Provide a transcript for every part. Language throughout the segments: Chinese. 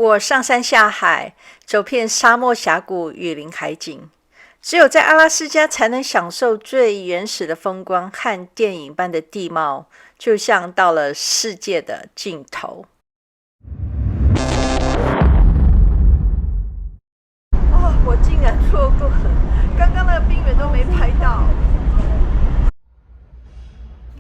我上山下海，走遍沙漠峡谷、雨林海景，只有在阿拉斯加才能享受最原始的风光和电影般的地貌，就像到了世界的尽头。我竟然错过了，刚刚那个冰原都没拍到。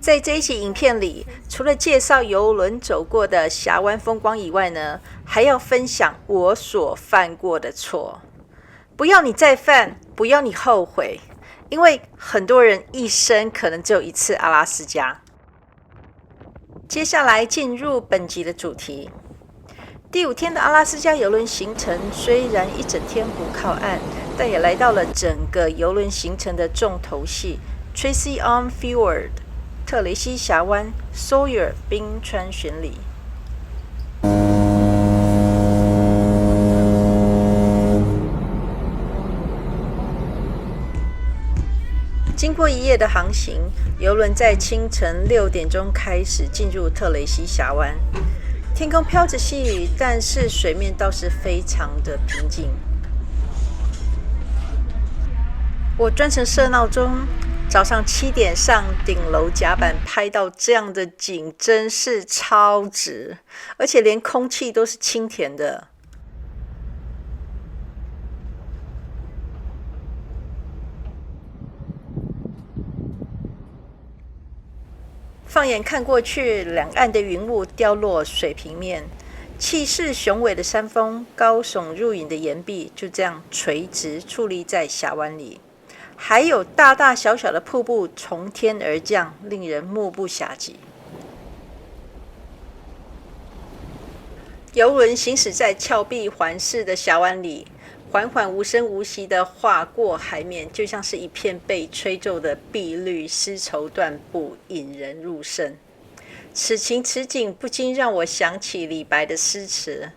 在这一期影片里，除了介绍邮轮走过的峡湾风光以外呢，还要分享我所犯过的错。不要你再犯，不要你后悔，因为很多人一生可能只有一次阿拉斯加。接下来进入本集的主题。第5天的阿拉斯加邮轮行程虽然一整天不靠岸，但也来到了整个邮轮行程的重头戏 Tracy Arm Fjord 特雷西峡湾 Sawyer 冰川巡礼。经过1夜的航行，邮轮在清晨6点钟开始进入特雷西峡湾。天空飘着细雨，但是水面倒是非常的平静。我专程设闹钟，早上7点上顶楼甲板拍到这样的景，真是超值，而且连空气都是清甜的。放眼看过去，两岸的云雾掉落水平面，气势雄伟的山峰、高耸入影的岩壁就这样垂直矗立在峡湾里，还有大大小小的瀑布从天而降，令人目不暇接。邮轮行驶在峭壁环视的峡湾里，缓缓无声无息地划过海面，就像是一片被吹皱的碧绿，丝绸缎布，引人入胜。此情此景不禁让我想起李白的诗词：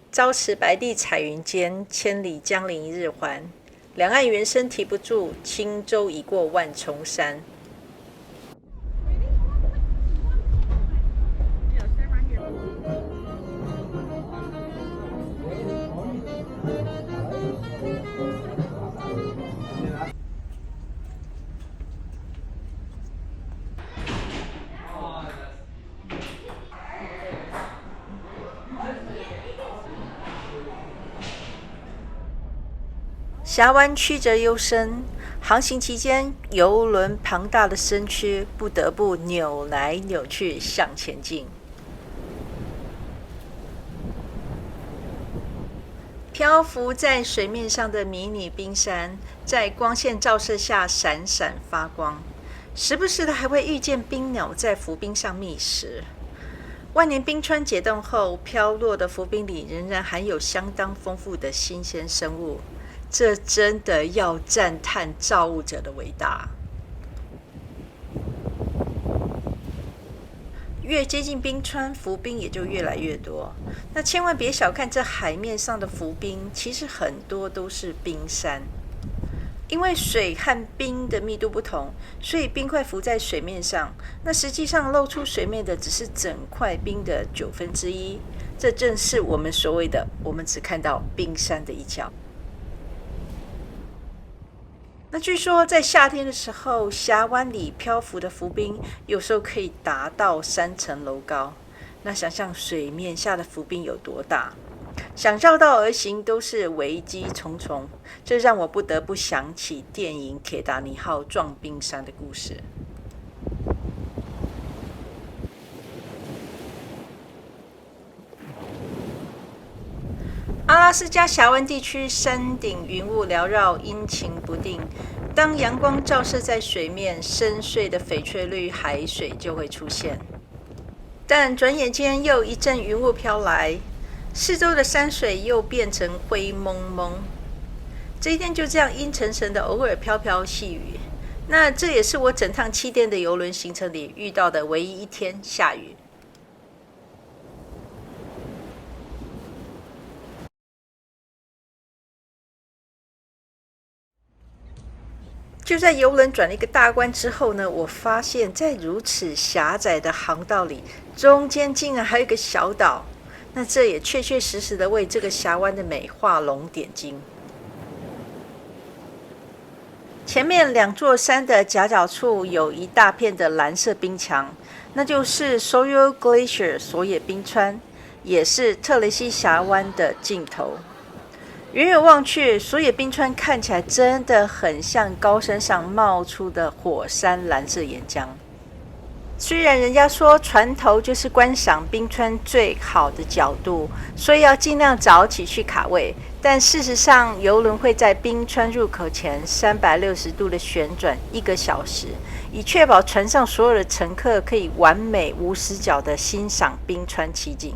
朝辞白帝彩云间，千里江陵一日还。两岸猿声啼不住，轻舟已过万重山。峡湾曲折幽深，航行期间，邮轮庞大的身躯不得不扭来扭去向前进。漂浮在水面上的迷你冰山，在光线照射下闪闪发光，时不时的还会遇见冰鸟在浮冰上觅食。万年冰川解冻后，飘落的浮冰里仍然含有相当丰富的新鲜生物。这真的要赞叹造物者的伟大。越接近冰川，浮冰也就越来越多。那千万别小看这海面上的浮冰，其实很多都是冰山。因为水和冰的密度不同，所以冰块浮在水面上，那实际上露出水面的只是整块冰的1/9。这正是我们所谓的我们只看到冰山的一角。那据说在夏天的时候，峡湾里漂浮的浮冰有时候可以达到3层楼高。那想象水面下的浮冰有多大，想绕道而行都是危机重重。这让我不得不想起电影《铁达尼号》撞冰山的故事。阿拉斯加峡湾地区山顶云雾缭绕，阴晴不定。当阳光照射在水面，深邃的翡翠绿海水就会出现。但转眼间又一阵云雾飘来，四周的山水又变成灰蒙蒙。这一天就这样阴沉沉的，偶尔飘飘细雨。那这也是我整趟7天的邮轮行程里遇到的唯一一天下雨。就在邮轮转了一个大弯之后呢，我发现在如此狭窄的航道里，中间竟然还有一个小岛。那这也确确实实的为这个峡湾的美画龙点睛。前面2座山的夹角处有一大片的蓝色冰墙，那就是 Sawyer Glacier 索野冰川，也是特雷西峡湾的尽头。远远望去，索野冰川看起来真的很像高山上冒出的火山蓝色岩浆。虽然人家说船头就是观赏冰川最好的角度，所以要尽量早起去卡位，但事实上邮轮会在冰川入口前360度的旋转1个小时，以确保船上所有的乘客可以完美无死角地欣赏冰川奇景。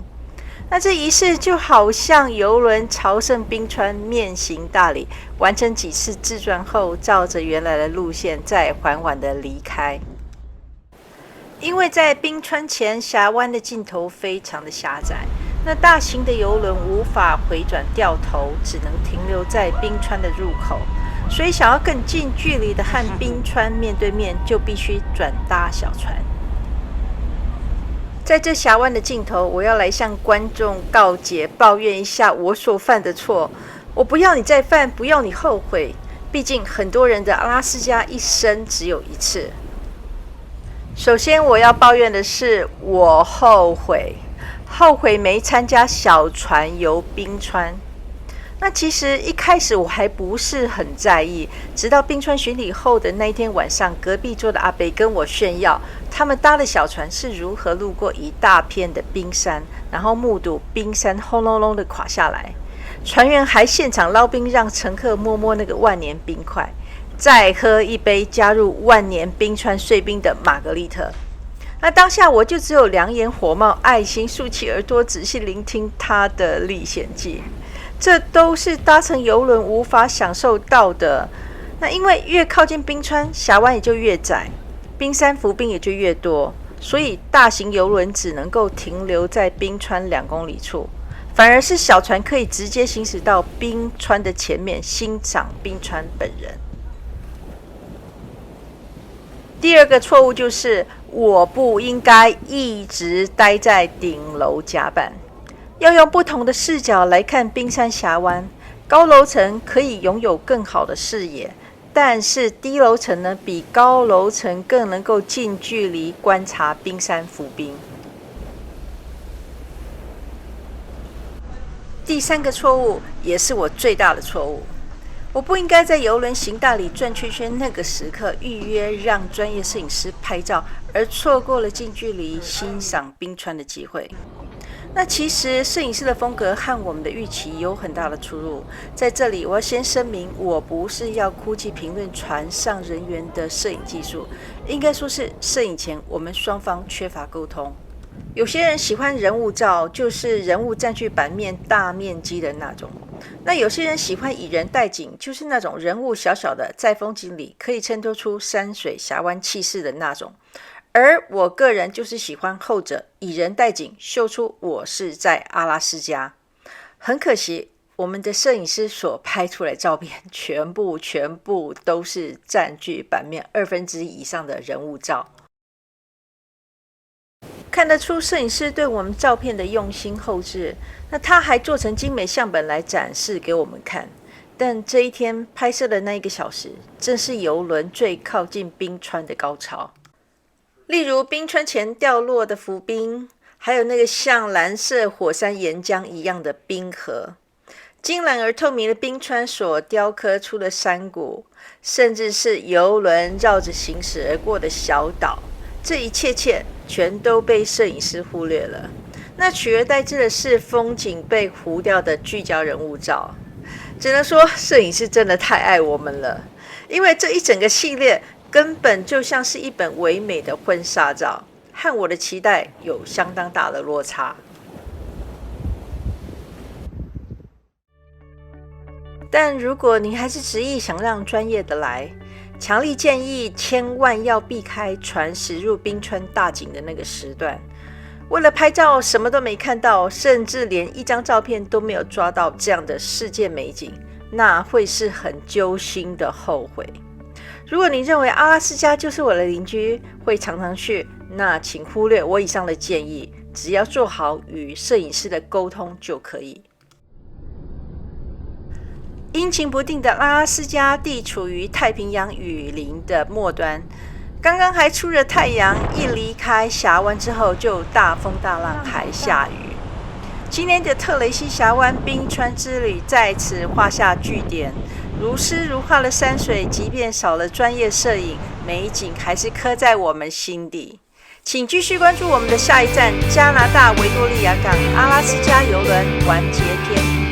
那这仪式就好像邮轮朝圣冰川面行大礼，完成几次自转后，照着原来的路线再缓缓地离开。因为在冰川前，峡湾的尽头非常的狭窄，那大型的邮轮无法回转掉头，只能停留在冰川的入口，所以想要更近距离的和冰川面对面，就必须转搭小船。在这峡湾的尽头，我要来向观众告解，抱怨一下我所犯的错。我不要你再犯，不要你后悔。毕竟很多人的阿拉斯加一生只有一次。首先我要抱怨的是，我后悔没参加小船游冰川。那其实一开始我还不是很在意，直到冰川巡礼后的那一天晚上，隔壁桌的阿伯跟我炫耀，他们搭的小船是如何路过一大片的冰山，然后目睹冰山轰隆隆的垮下来。船员还现场捞冰，让乘客摸摸那个万年冰块，再喝一杯加入万年冰川碎冰的玛格丽特。那当下我就只有两眼火冒，爱心竖起耳朵，仔细聆听他的历险记。这都是搭乘邮轮无法享受到的。那因为越靠近冰川，峡湾也就越窄，冰山浮冰也就越多，所以大型邮轮只能够停留在冰川2公里处，反而是小船可以直接行驶到冰川的前面，欣赏冰川本人。第二个错误就是，我不应该一直待在顶楼甲板。要用不同的视角来看冰山峡湾，高楼层可以拥有更好的视野，但是低楼层呢，比高楼层更能够近距离观察冰山浮冰。第三个错误，也是我最大的错误，我不应该在邮轮行大礼转圈圈那个时刻预约让专业摄影师拍照，而错过了近距离欣赏冰川的机会。那其实摄影师的风格和我们的预期有很大的出入。在这里我要先声明，我不是要哭泣评论船上人员的摄影技术，应该说是摄影前我们双方缺乏沟通。有些人喜欢人物照，就是人物占据版面大面积的那种。那有些人喜欢以人代景，就是那种人物小小的，在风景里可以衬托出山水峡湾气势的那种。而我个人就是喜欢后者，以人代景，秀出我是在阿拉斯加。很可惜，我们的摄影师所拍出来的照片全部都是占据版面1/2以上的人物照。看得出摄影师对我们照片的用心后置，那他还做成精美相本来展示给我们看。但这一天拍摄的那1个小时，正是邮轮最靠近冰川的高潮。例如冰川前掉落的浮冰，还有那个像蓝色火山岩浆一样的冰河，金蓝而透明的冰川所雕刻出的山谷，甚至是邮轮绕着行驶而过的小岛，这一切全都被摄影师忽略了。那取而代之的是风景被糊掉的聚焦人物照。只能说摄影师真的太爱我们了，因为这一整个系列根本就像是一本唯美的婚纱照，和我的期待有相当大的落差。但如果你还是执意想让专业的来，强力建议千万要避开船驶入冰川大景的那个时段。为了拍照什么都没看到，甚至连一张照片都没有抓到这样的世界美景，那会是很揪心的后悔。如果你认为阿拉斯加就是我的邻居，会常常去，那请忽略我以上的建议，只要做好与摄影师的沟通就可以。阴晴不定的阿拉斯加地处于太平洋雨林的末端，刚刚还出着太阳，一离开峡湾之后就大风大浪还下雨。今年的特雷西峡湾冰川之旅在此画下句点，如诗如画的山水，即便少了专业摄影，美景还是刻在我们心底。请继续关注我们的下一站——加拿大维多利亚港阿拉斯加邮轮完结篇。